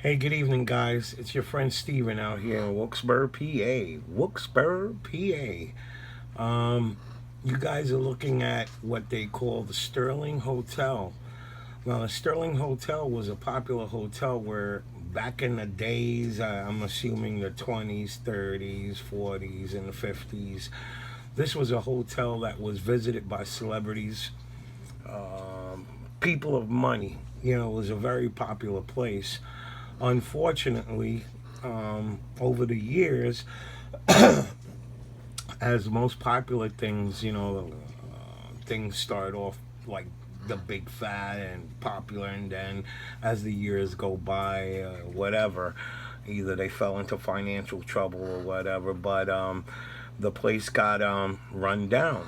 Hey, good evening, guys. It's your friend Steven out here in Wilkes-Barre, PA. Wilkes-Barre, PA. You guys are looking at what they call the Sterling Hotel. Now, the Sterling Hotel was a popular hotel where back in the days, I'm assuming the 20s, 30s, 40s, and the 50s, this was a hotel that was visited by celebrities, people of money. It was a very popular place. Unfortunately, over the years, as most popular things, things start off like the big fat and popular, and then as the years go by, whatever, either they fell into financial trouble or whatever, but the place got run down.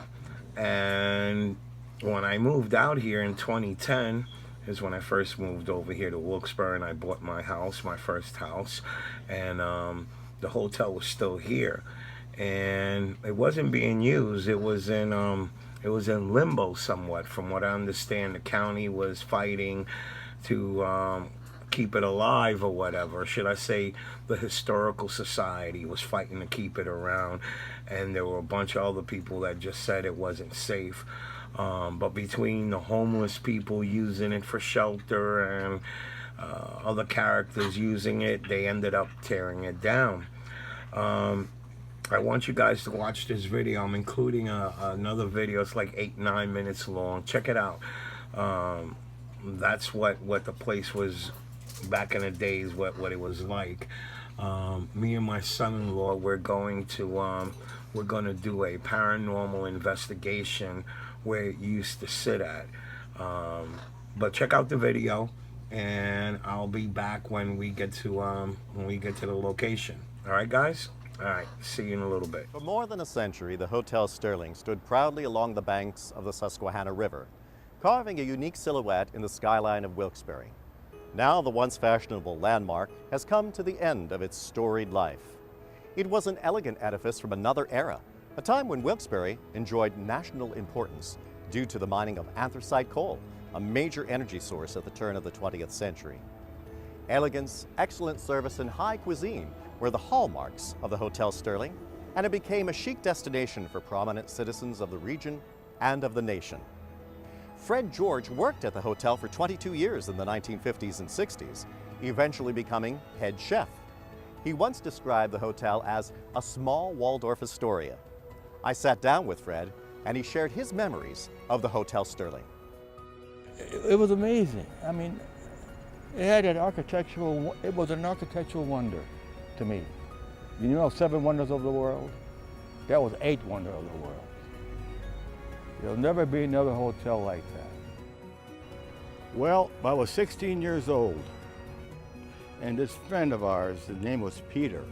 And when I moved out here in 2010, is when I first moved over here to Wilkes-Barre, and I bought my house, my first house, and the hotel was still here, and it wasn't being used. It was in limbo somewhat, from what I understand. The county was fighting to keep it alive or whatever. Should I say the historical society was fighting to keep it around, and there were a bunch of other people that just said it wasn't safe. But between the homeless people using it for shelter and other characters using it, they ended up tearing it down. Um, I want you guys to watch this video. I'm including another video. It's like 8, 9 minutes long. Check it out. That's what the place was back in the days. What it was like. Me and my son-in-law, we're going to do a paranormal investigation where it used to sit at. But check out the video, and I'll be back when we get to the location. All right, guys. All right. See you in a little bit. For more than a century, the Hotel Sterling stood proudly along the banks of the Susquehanna River, carving a unique silhouette in the skyline of Wilkes-Barre. Now, the once fashionable landmark has come to the end of its storied life. It was an elegant edifice from another era, a time when Wilkes-Barre enjoyed national importance due to the mining of anthracite coal, a major energy source at the turn of the 20th century. Elegance, excellent service, and high cuisine were the hallmarks of the Hotel Sterling, and it became a chic destination for prominent citizens of the region and of the nation. Fred George worked at the hotel for 22 years in the 1950s and 60s, eventually becoming head chef. He once described the hotel as a small Waldorf Astoria. I sat down with Fred, and he shared his memories of the Hotel Sterling. It was amazing. I mean, it was an architectural wonder to me. You know, 7 wonders of the world? That was 8 wonders of the world. There'll never be another hotel like that. Well, I was 16 years old, and this friend of ours, his name was Peter.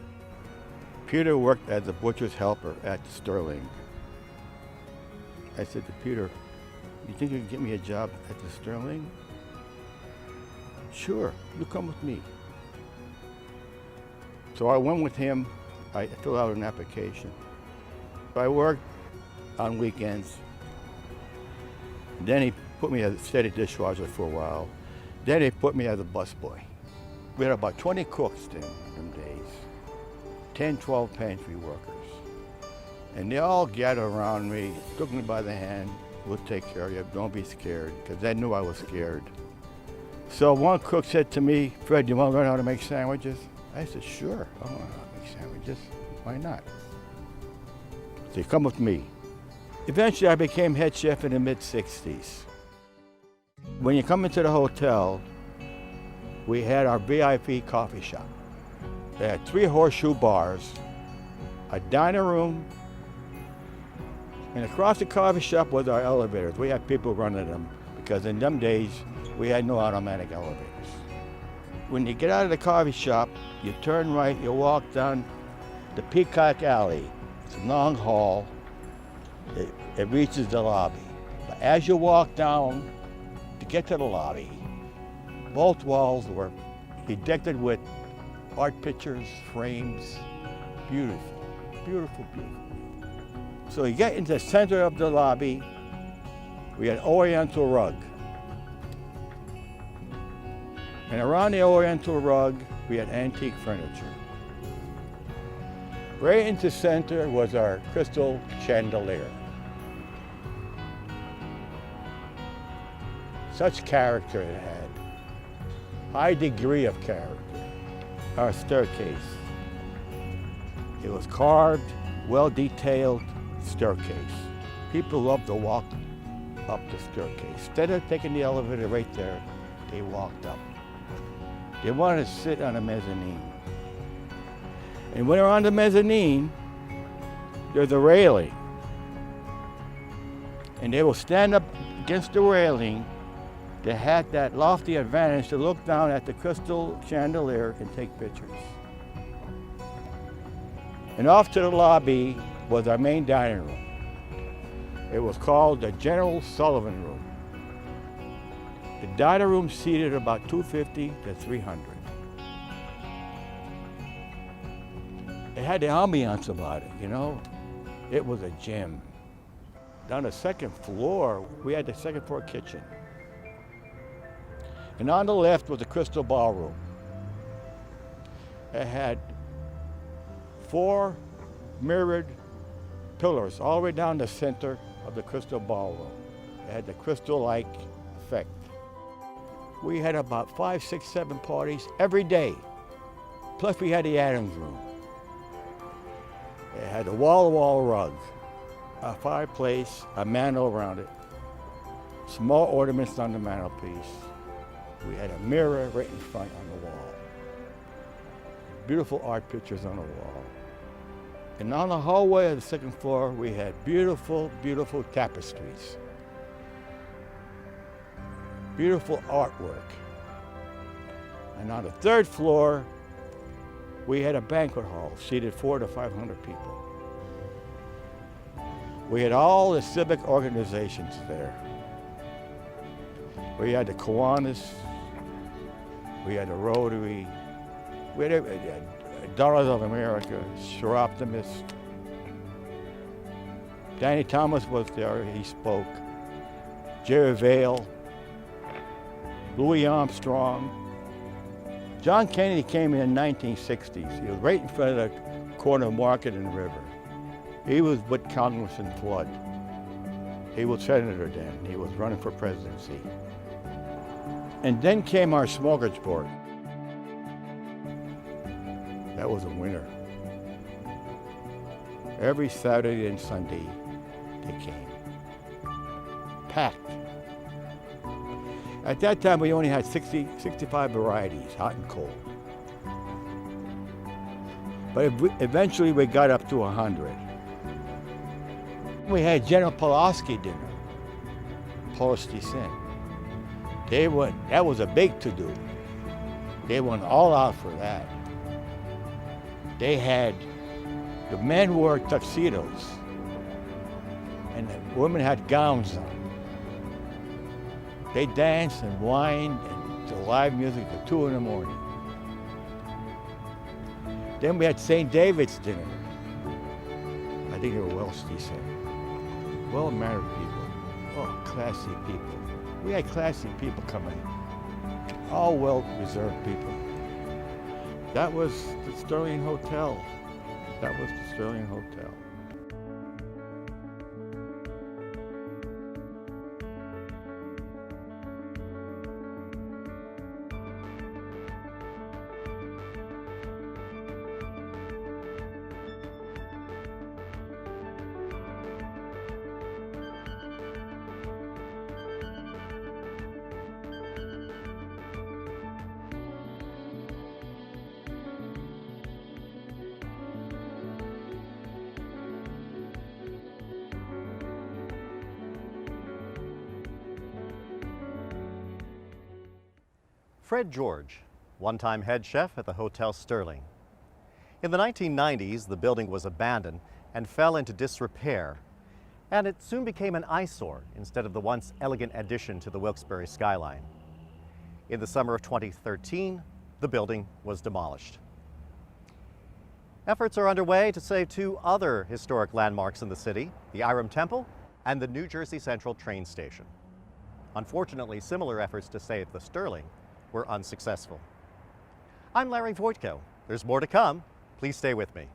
Peter worked as a butcher's helper at Sterling. I said to Peter, "You think you can get me a job at the Sterling?" "Sure, you come with me." So I went with him. I filled out an application. I worked on weekends. Then he put me as a steady dishwasher for a while. Then he put me as a busboy. We had about 20 cooks in them days, 10, 12 pantry workers. And they all gathered around me, took me by the hand. "We'll take care of you, don't be scared," because they knew I was scared. So one cook said to me, "Fred, you want to learn how to make sandwiches?" I said, "Sure, I want to make sandwiches. Why not?" So come with me. Eventually I became head chef in the mid-60s. When you come into the hotel, we had our VIP coffee shop. They had 3 horseshoe bars, a dining room, and across the coffee shop was our elevators. We had people running them because in them days we had no automatic elevators. When you get out of the coffee shop, you turn right, you walk down the Peacock Alley. It's a long hall. It reaches the lobby. But as you walk down to get to the lobby, both walls were bedecked with art pictures, frames. Beautiful, beautiful, beautiful. So you get into the center of the lobby, we had Oriental rug. And around the Oriental rug, we had antique furniture. Right into center was our crystal chandelier. Such character it had, high degree of character. Our staircase, it was carved, well-detailed staircase. People loved to walk up the staircase. Instead of taking the elevator right there, they walked up. They wanted to sit on a mezzanine. And when they're on the mezzanine, there's a railing. And they will stand up against the railing. They had that lofty advantage to look down at the crystal chandelier and take pictures. And off to the lobby was our main dining room. It was called the General Sullivan Room. The dining room seated about 250 to 300. It had the ambiance about it, you know. It was a gym. Down the second floor, we had the second floor kitchen. And on the left was the crystal ballroom. It had 4 mirrored pillars all the way down the center of the crystal ballroom. It had the crystal-like effect. We had about 5, 6, 7 parties every day. Plus we had the Adams room. It had a wall-to-wall rug, a fireplace, a mantel around it, small ornaments on the mantelpiece. We had a mirror right in front on the wall. Beautiful art pictures on the wall. And on the hallway of the second floor, we had beautiful, beautiful tapestries. Beautiful artwork. And on the third floor, we had a banquet hall, seated 400 to 500 people. We had all the civic organizations there. We had the Kiwanis, we had the Rotary, we had Daughters of America, Sure Optimist. Danny Thomas was there, he spoke. Jerry Vale, Louis Armstrong. John Kennedy came in the 1960s. He was right in front of the corner of Market and River. He was with Congressman Flood. He was senator then. He was running for presidency. And then came our smorgasbord. That was a winner. Every Saturday and Sunday, they came. Packed. At that time, we only had 65 varieties, hot and cold. But eventually, we got up to 100. We had General Pulaski dinner, Polish descent. That was a big to-do. They went all out for that. The men wore tuxedos, and the women had gowns on. They danced and whined and to live music till 2 in the morning. Then we had St. David's dinner. I think they were Welsh descent. Well-mannered people. Oh, classy people. We had classy people coming. All well-reserved people. That was the Sterling Hotel. That was the Sterling Hotel. Fred George, one-time head chef at the Hotel Sterling. In the 1990s, the building was abandoned and fell into disrepair, and it soon became an eyesore instead of the once elegant addition to the Wilkes-Barre skyline. In the summer of 2013, the building was demolished. Efforts are underway to save 2 other historic landmarks in the city, the Iram Temple and the New Jersey Central train station. Unfortunately, similar efforts to save the Sterling were unsuccessful. I'm Larry Voitko. There's more to come. Please stay with me.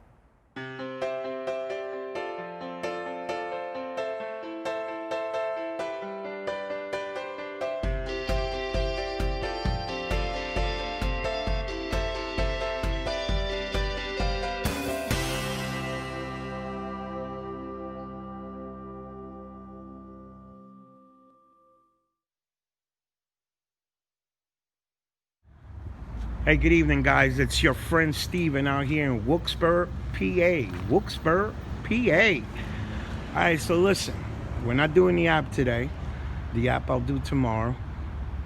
Hey, good evening, guys. It's your friend Steven out here in Wilkes-Barre, PA. Wilkes-Barre, PA. All right, so listen, we're not doing the app today. The app I'll do tomorrow.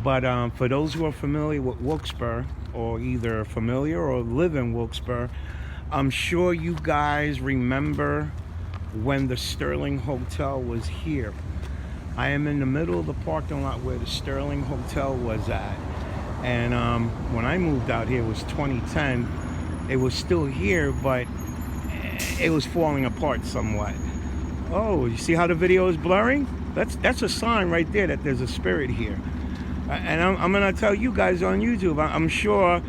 But for those who are familiar with Wilkes-Barre, or either familiar or live in Wilkes-Barre, I'm sure you guys remember when the Sterling Hotel was here. I am in the middle of the parking lot where the Sterling Hotel was at. And when I moved out here, it was 2010. It was still here, but it was falling apart somewhat. Oh, you see how the video is blurring? That's a sign right there that there's a spirit here. And I'm gonna tell you guys on YouTube, I'm sure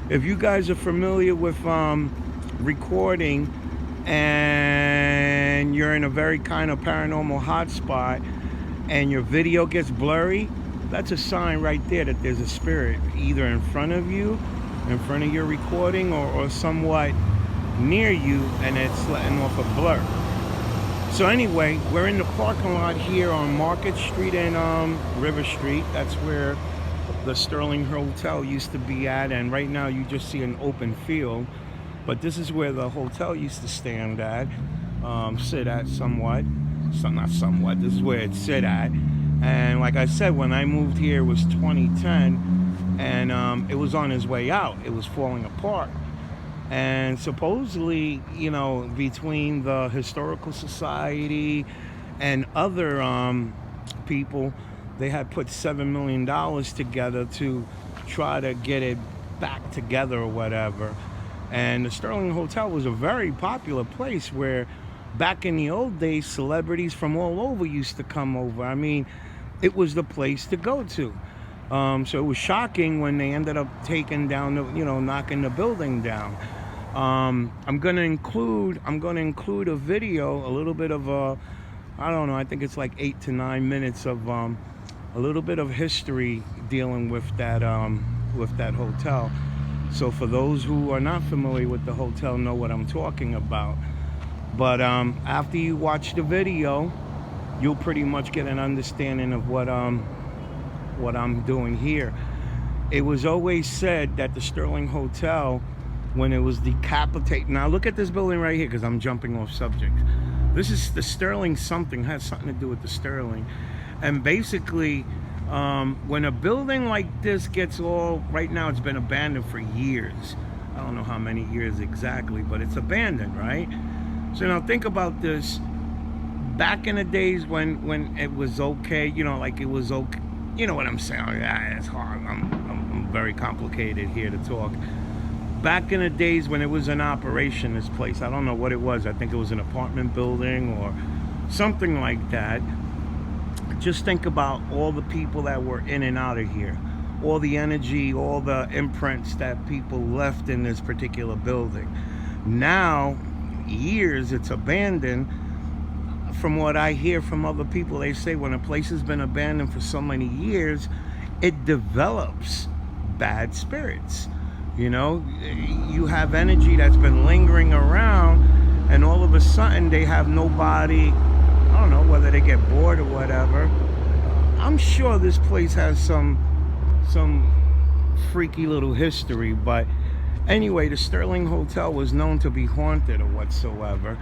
if you guys are familiar with recording and you're in a very kind of paranormal hotspot and your video gets blurry, that's a sign right there that there's a spirit either in front of you, in front of your recording, or somewhat near you, and it's letting off a blur. So anyway, we're in the parking lot here on Market Street and River Street. That's where the Sterling Hotel used to be at, and right now you just see an open field. But this is where the hotel used to stand at, sit at somewhat. Not somewhat, this is where it sit at. And like I said, when I moved here, it was 2010, and it was on its way out. It was falling apart. And supposedly, you know, between the Historical Society and other people, they had put $7 million together to try to get it back together or whatever. And the Sterling Hotel was a very popular place where back in the old days, celebrities from all over used to come over. I mean, it was the place to go to. So it was shocking when they ended up taking down, knocking the building down. I'm gonna include a video, a little bit of I think it's like 8 to 9 minutes of a little bit of history dealing with that hotel. So for those who are not familiar with the hotel, know what I'm talking about. But after you watch the video, you'll pretty much get an understanding of what I'm doing here. It was always said that the Sterling Hotel, when it was decapitated. Now look at this building right here, because I'm jumping off subject. This is the Sterling something, has something to do with the Sterling. And basically, when a building like this gets right now it's been abandoned for years. I don't know how many years exactly, but it's abandoned, right? So now think about this. Back in the days when it was okay, it was okay, you know what I'm saying? It's hard. I'm very complicated here to talk. Back in the days when it was in operation, this place, I don't know what it was. I think it was an apartment building or something like that. Just think about all the people that were in and out of here, all the energy, all the imprints that people left in this particular building. Now, years it's abandoned. From what I hear from other people, they say when a place has been abandoned for so many years, it develops bad spirits. You have energy that's been lingering around, and all of a sudden they have nobody. I don't know whether they get bored or whatever. I'm sure this place has some freaky little history, but anyway, the Sterling Hotel was known to be haunted or whatsoever.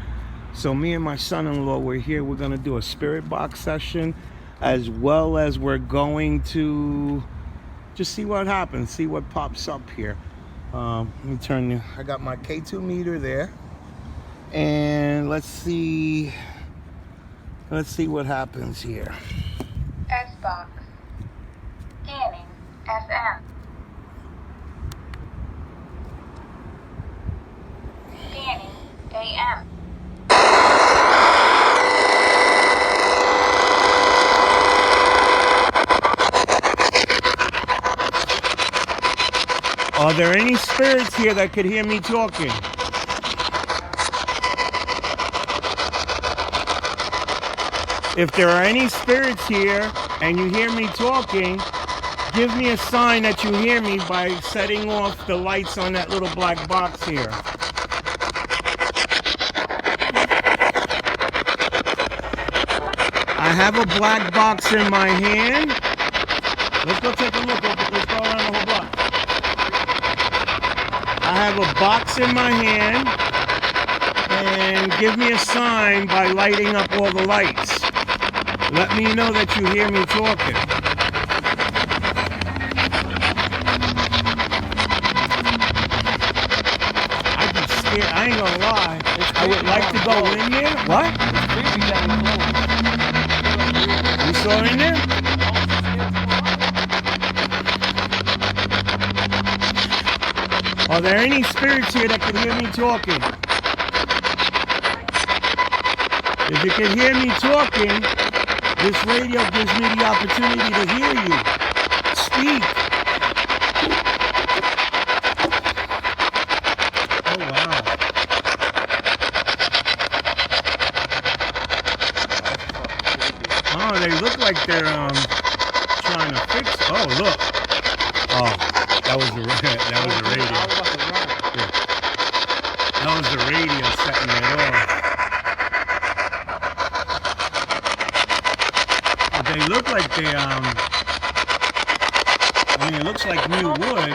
So me and my son-in-law were here. We're going to do a spirit box session, as well as we're going to just see what happens, see what pops up here. Let me I got my K2 meter there, and let's see what happens here. S-box. Scanning. FM. Scanning. AM. Are there any spirits here that could hear me talking? If there are any spirits here and you hear me talking, give me a sign that you hear me by setting off the lights on that little black box here. I have a black box in my hand. Let's go take a look. Let's go around the whole block. I have a box in my hand, and give me a sign by lighting up all the lights. Let me know that you hear me talking. I'd be scared. I ain't gonna lie. I would like to go in there. What? You saw in there? Are there any spirits here that can hear me talking? If you can hear me talking, this radio gives me the opportunity to hear you. Speak. Oh, wow. Oh, they look like they're trying to fix. Oh, look. Oh, that was the radio. Yeah. That was the radio setting it off. They look like they I mean, it looks like new wood.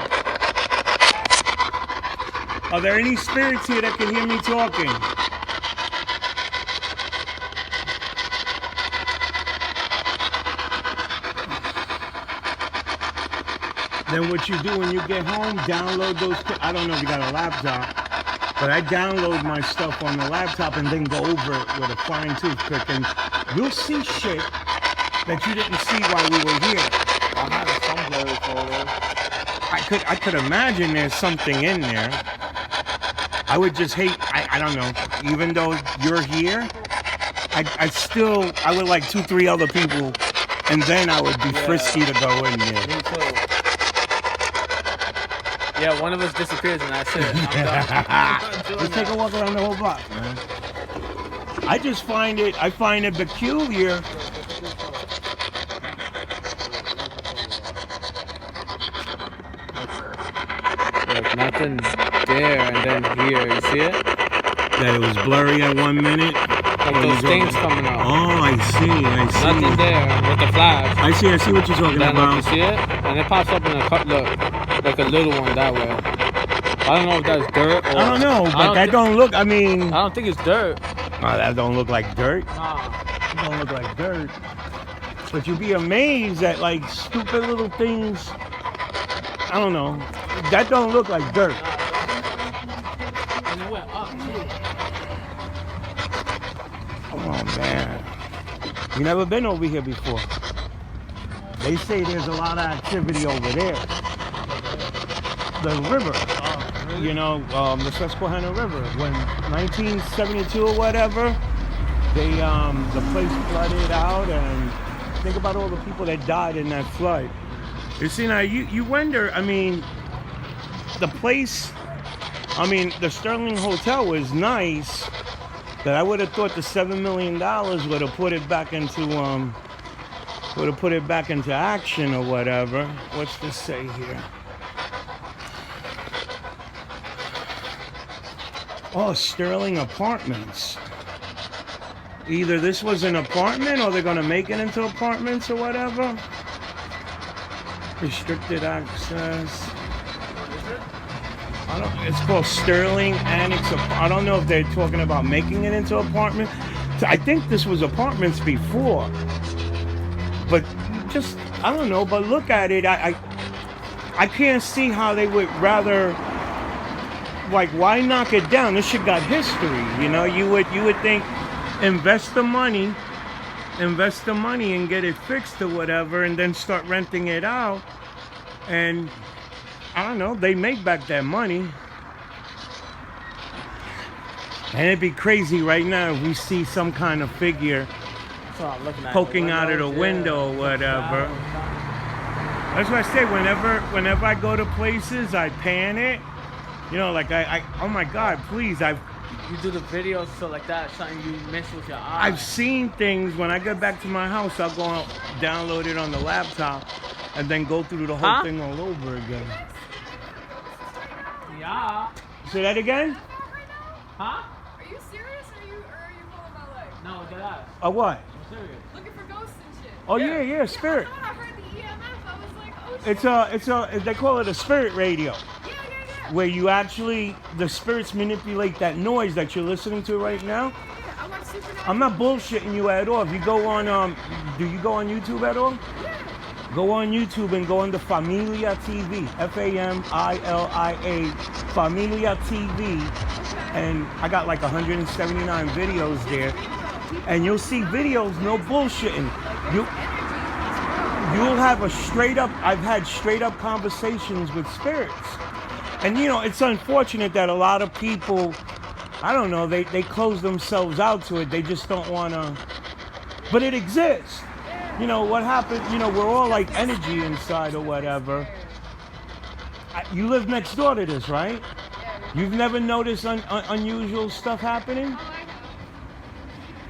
Are there any spirits here that can hear me talking? Then what you do when you get home, download those. I don't know if you got a laptop, but I download my stuff on the laptop and then go over it with a fine toothpick, and you'll see shit that you didn't see while we were here. I'm having some blurry photos. I could imagine there's something in there. I would just hate. I don't know. Even though you're here, I would like 2-3 other people, and then I would be frisky to go in there. Me too. Yeah, one of us disappears and that's it. I'm done. Just take a walk around the whole block, man. I find it peculiar. Look, nothing there and then here, you see it? That it was blurry at 1 minute. Like those stains coming out. Oh, I see. Nothing there with the flash. I see what you're talking Then about. look, you see it? And it pops up in a cut, look, like a little one that way. I don't know if that's dirt or... I don't know, but that don't look, I mean... I don't think it's dirt. Oh, that don't look like dirt. Nah. It don't look like dirt. But you'd be amazed at, like, stupid little things. I don't know. That don't look like dirt. And it went up, too. Oh, man. You never been over here before. They say there's a lot of activity over there. The river. You know, the Susquehanna River. When 1972 or whatever, the place flooded out, and think about all the people that died in that flood. You see, now you wonder, I mean, the place, I mean, the Sterling Hotel was nice, that I would have thought the $7 million would have put it back into action or whatever. What's this say here? Oh, Sterling Apartments. Either this was an apartment or they're going to make it into apartments or whatever. Restricted access. It's called Sterling Annex. I don't know if they're talking about making it into apartment. I think this was apartments before. But just, I don't know, but look at it. I can't see how they would rather, like, why knock it down? This shit got history, you know? You would think, invest the money and get it fixed or whatever, and then start renting it out. And I don't know, they make back that money. And it'd be crazy right now if we see some kind of figure That's what I'm looking at. poking out of the window or whatever. That's what I say. Whenever I go to places, I pan it. You know, like I oh my God, please, You do the videos so like that, something you miss with your eyes. I've seen things. When I get back to my house, I'll go out, download it on the laptop, and then go through the whole thing all over again. Yeah. Say that again? Huh? Are you serious or are you pulling my leg? No, get out. Oh, what? I'm serious. Looking for ghosts and shit. Oh, yeah, spirit. I thought I heard the EMF. I was like, oh shit. It's a, they call it a spirit radio, Yeah. where you actually, the spirits manipulate that noise that you're listening to right now. Yeah, I watch Supernatural. I'm not bullshitting you at all. If you go on, do you go on YouTube at all? Yeah. Go on YouTube and go under Familia TV, F-A-M-I-L-I-A, Familia TV, and I got like 179 videos there, and you'll see videos, no bullshitting. You'll have I've had straight up conversations with spirits. And you know, it's unfortunate that a lot of people, I don't know, they close themselves out to it. They just don't want to, but it exists. You know, what happened, you know, we're all like energy inside or whatever. You live next door to this, right? You've never noticed unusual stuff happening? Oh, I have.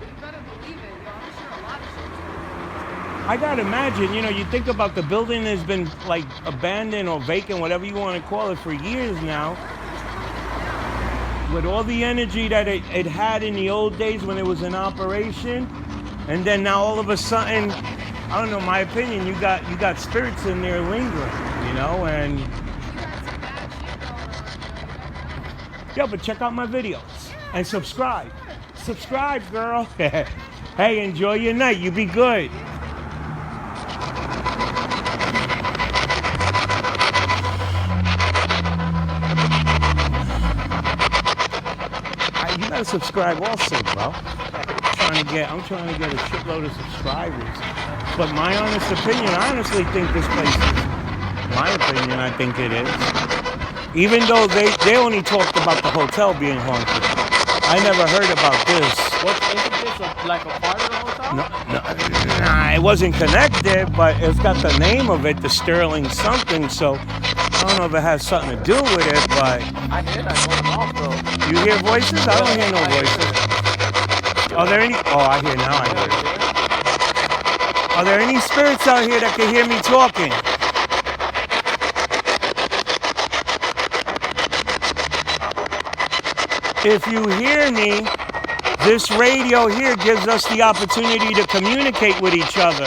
You better believe it, yo. I'm sure a lot of shit. I gotta imagine, you know, you think about the building has been like abandoned or vacant, whatever you want to call it, for years now. With all the energy that it had in the old days when it was in operation. And then now all of a sudden, I don't know, my opinion, you got spirits in there lingering, you know, and You got some bad shit going on. yeah, but check out my videos and subscribe. Subscribe, girl. Hey, enjoy your night. You be good. You gotta subscribe also, bro. I'm trying to get a shitload of subscribers. But my honest opinion, I honestly think this place is, my opinion, I think it is. Even though they only talked about the hotel being haunted. I never heard about this. Isn't this like a part of the hotel? Nah, it wasn't connected, but it's got the name of it, the Sterling something, so I don't know if it has something to do with it, but... I hear that going off, though. You hear voices? I don't hear no voices. Are there any... Oh, I hear now, I hear it. Are there any spirits out here that can hear me talking? If you hear me, this radio here gives us the opportunity to communicate with each other.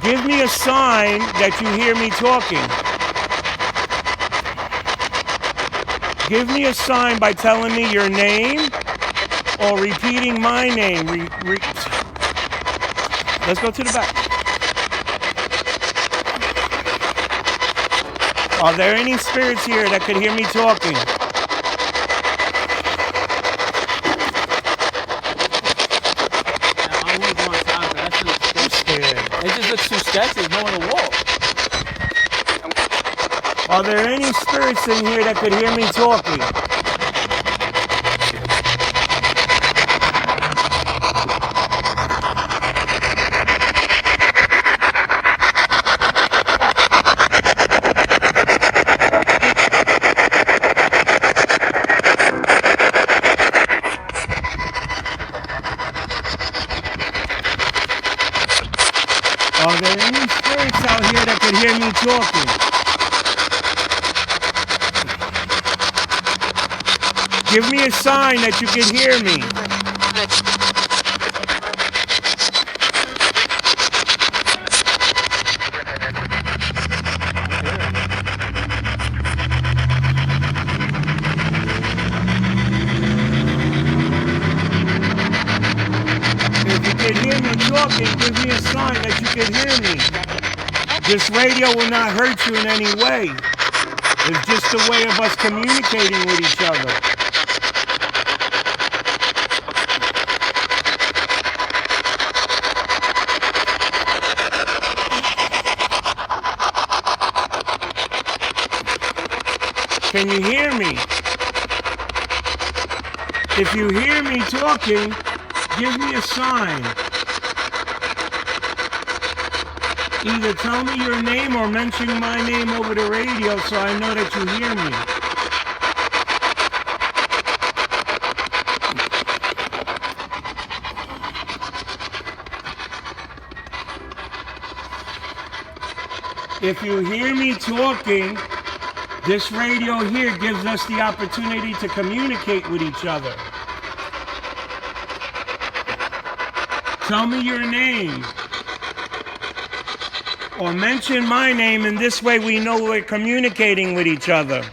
Give me a sign that you hear me talking. Give me a sign by telling me your name or repeating my name. Let's go to the back. Are there any spirits here that can hear me talking? I wouldn't go inside, but that's too scared. It just looks too sketchy. There's no one to walk. Are there any spirits in here that could hear me talking? Are there any spirits out here that could hear me talking? Give me a sign that you can hear me. If you can hear me talking, give me a sign that you can hear me. This radio will not hurt you in any way. It's just a way of us communicating with each other. Can you hear me? If you hear me talking, give me a sign. Either tell me your name or mention my name over the radio so I know that you hear me. If you hear me talking, this radio here gives us the opportunity to communicate with each other. Tell me your name. Or mention my name, and this way we know we're communicating with each other.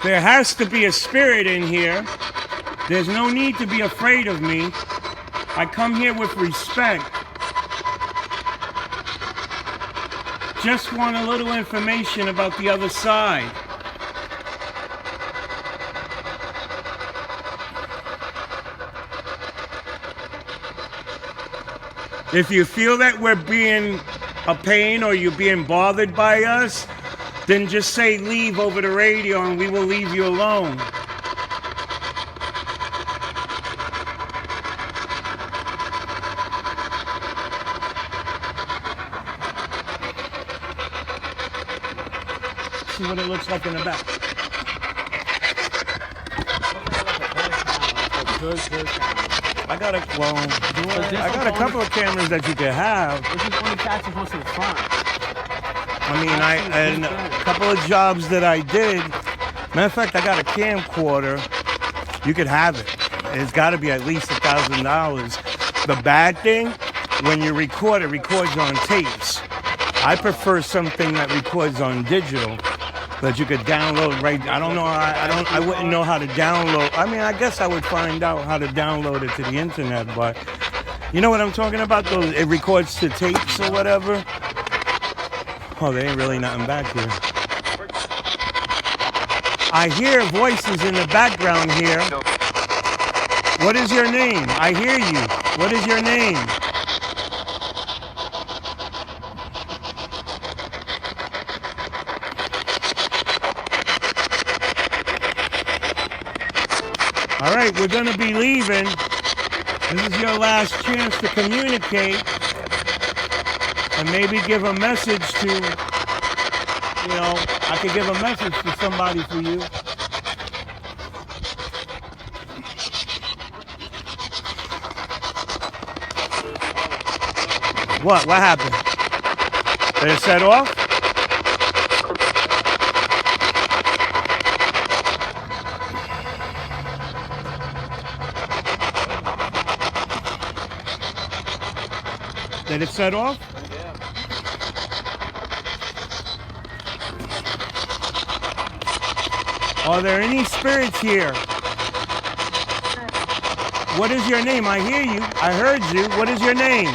There has to be a spirit in here. There's no need to be afraid of me. I come here with respect. Just want a little information about the other side. If you feel that we're being a pain or you're being bothered by us, then just say leave over the radio and we will leave you alone. See what it looks like in the back. I got a couple of cameras that you can have. This is only catches most of the front. I mean, and a couple of jobs that I did. Matter of fact, I got a camcorder. You could have it. It's got to be at least $1,000. The bad thing, when you record, it records on tapes. I prefer something that records on digital that you could download right. I don't know. I wouldn't know how to download. I mean, I guess I would find out how to download it to the internet, but you know what I'm talking about? Those it records to tapes or whatever. Oh, there ain't really nothing back here. I hear voices in the background here. What is your name? I hear you. What is your name? All right, we're going to be leaving. This is your last chance to communicate. And maybe give a message to, I could give a message to somebody for you. What happened? Did it set off? Did it set off? Are there any spirits here? What is your name? I hear you. I heard you. What is your name?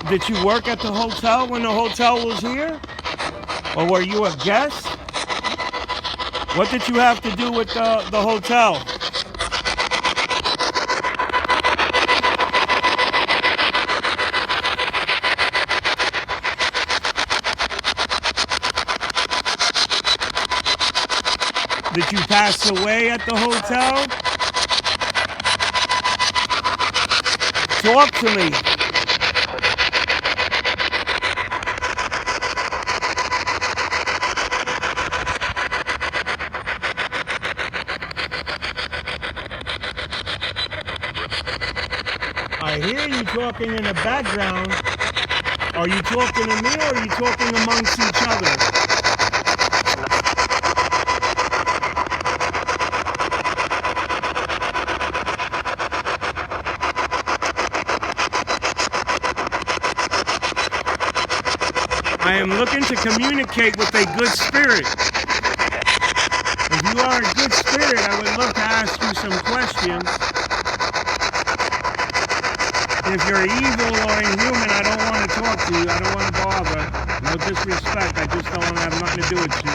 Did you work at the hotel when the hotel was here? Or were you a guest? What did you have to do with the hotel? Did you pass away at the hotel? Talk to me. I hear you talking in the background. Are you talking to me or are you talking amongst each other? I am looking to communicate with a good spirit. If you are a good spirit, I would love to ask you some questions. If you're evil or inhuman, I don't want to talk to you. I don't want to bother. No disrespect. I just don't want to have nothing to do with you.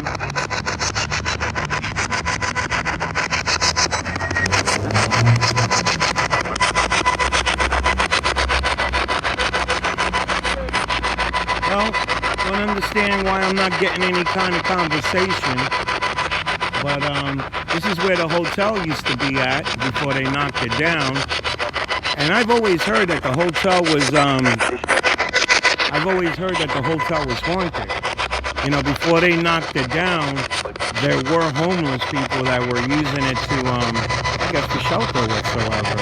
understand why I'm not getting any kind of conversation. But this is where the hotel used to be at before they knocked it down. And I've always heard that the hotel was haunted. You know, before they knocked it down, there were homeless people that were using it to, I guess, for shelter whatsoever.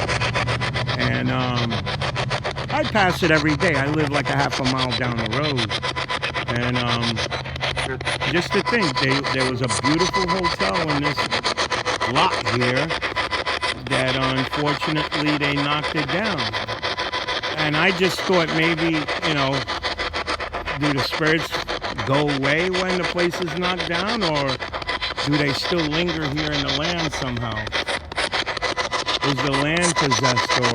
And I pass it every day. I live like a half a mile down the road. And just to think, there was a beautiful hotel in this lot here that unfortunately they knocked it down. And I just thought maybe, you know, do the spirits go away when the place is knocked down, or do they still linger here in the land somehow? Is the land possessed, or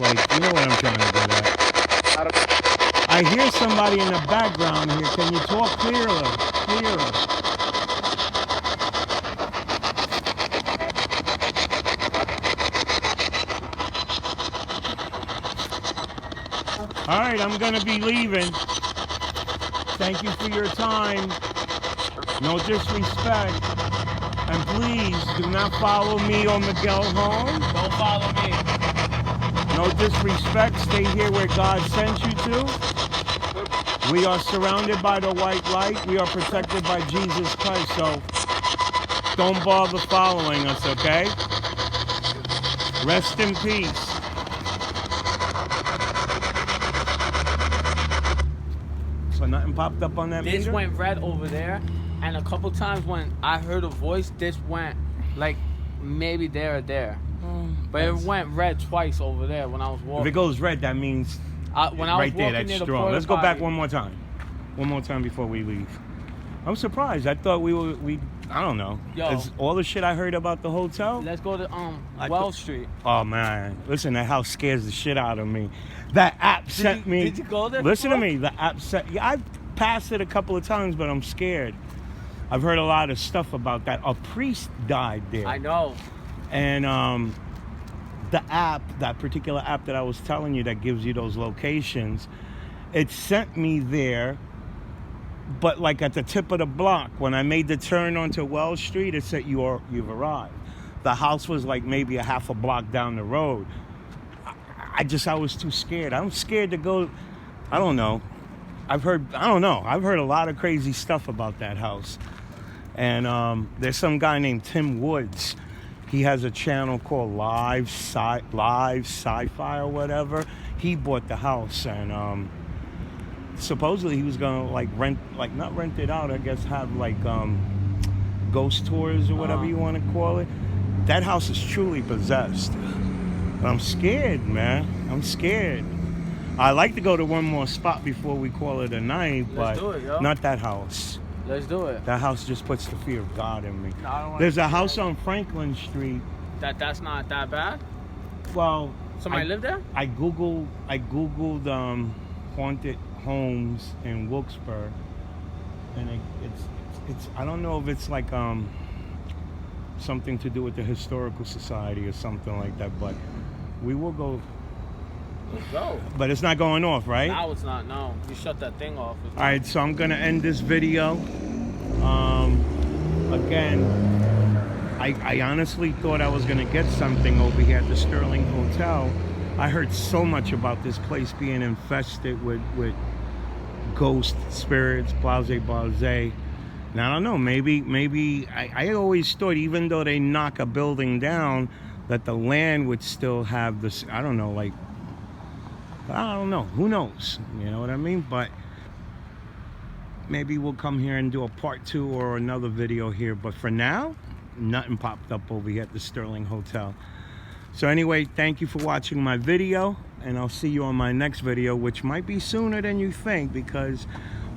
like, you know what I'm trying to get at? I hear somebody in the background here. Can you talk clearer? All right, I'm going to be leaving. Thank you for your time. No disrespect. And please do not follow me or Miguel home. Don't follow me. No disrespect. Stay here where God sent you to. We are surrounded by the white light. We are protected by Jesus Christ. So don't bother following us, okay? Rest in peace. So nothing popped up on that This meter? went red over there, and a couple times when I heard a voice, this went like maybe there or there. But it went red twice over there when I was walking. If it goes red, that means when I was right there, walking that's near the strong. porta Let's go back potty. one more time. One more time before we leave. I'm surprised. I thought we I don't know. Yo. Is all the shit I heard about the hotel? Let's go to I Wells Street. Oh man, listen, that house scares the shit out of me. That app sent me. Did you go there? Listen to before? me. The app sent. Yeah, I've passed it a couple of times, but I'm scared. I've heard a lot of stuff about that. A priest died there. I know. And the app, that particular app that I was telling you that gives you those locations, it sent me there, but like at the tip of the block. When I made the turn onto Wells Street, it said you've arrived. The house was like maybe a half a block down the road. I was too scared. I'm scared to go. I don't know. I've heard a lot of crazy stuff about that house. And there's some guy named Tim Woods. He has a channel called Live Sci-Fi or whatever. He bought the house, and supposedly he was gonna not rent it out. I guess have like ghost tours or whatever you want to call it. That house is truly possessed. But I'm scared, man. I'm scared. I like to go to one more spot before we call it a night, Let's do but it, yo. not that house. Let's do it. That house just puts the fear of God in me. No, I don't wanna There's a do house that. on Franklin Street. That's not that bad. Well, Somebody live there? I googled haunted homes in Wilkes-Barre, and it's I don't know if it's like something to do with the historical society or something like that, but we will go. Let's go. But it's not going off, right? Now it's not. No, you shut that thing off. All right, so I'm gonna end this video. Again, I honestly thought I was gonna get something over here at the Sterling Hotel. I heard so much about this place being infested with ghost spirits, blase. Now I don't know. Maybe I always thought, even though they knock a building down, that the land would still have this. I don't know, like. I don't know. Who knows? You know what I mean? But maybe we'll come here and do a part 2 or another video here. But for now, nothing popped up over here at the Sterling Hotel. So anyway, thank you for watching my video. And I'll see you on my next video, which might be sooner than you think, because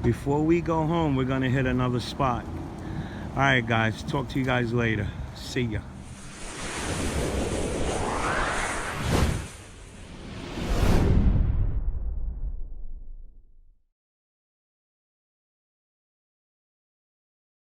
before we go home, we're going to hit another spot. All right, guys. Talk to you guys later. See ya.